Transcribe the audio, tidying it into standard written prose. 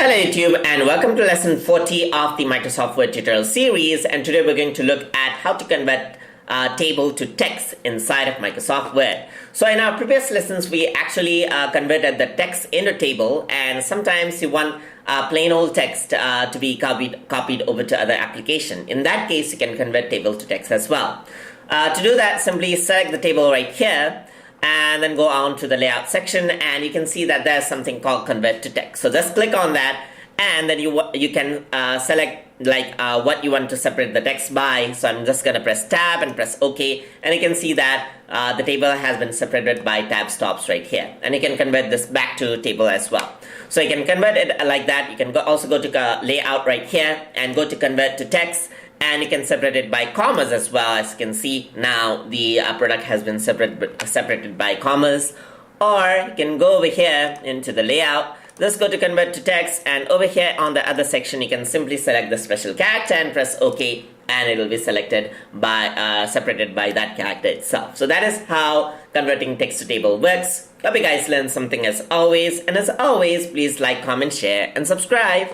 Hello YouTube and welcome to lesson 40 of the Microsoft Word tutorial series, and today we're going to look at how to convert table to text inside of Microsoft Word. So in our previous lessons we actually converted the text into table, and sometimes you want plain old text to be copied over to other application. In that case you can convert table to text as well. To do that, simply select the table right here and then go on to the layout section, and you can see that there's something called convert to text. So just click on that, and then you can select what you want to separate the text by. So I'm just gonna press tab and press OK, and you can see that the table has been separated by tab stops right here, and you can convert this back to table as well. So you can convert it like that. You can also go to layout right here and go to convert to text, and you can separate it by commas as well. As you can see, now the product has been separated by commas. Or you can go over here into the layout, just go to convert to text, and over here on the other section you can simply select the special character and press OK, and it will be selected by separated by that character itself. So that is how converting text to table works. Hope you guys learned something as always, and as always, please like, comment, share, and subscribe.